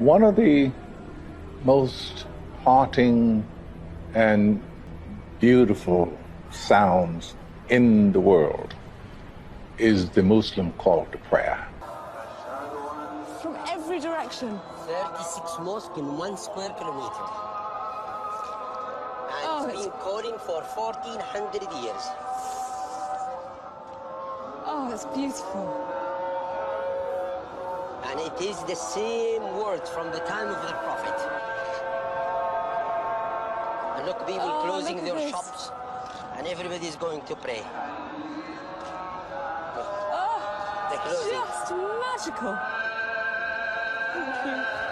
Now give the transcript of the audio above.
One of the most haunting and beautiful sounds in the world is the Muslim call to prayer. From every direction. 36 mosques in 1 square kilometer. And it's been calling for 1,400 years. Oh, it's beautiful. And it is the same word from the time of the Prophet. And look, people closing their shops, and everybody's going to pray. Look, they're closing. Just magical. Thank you.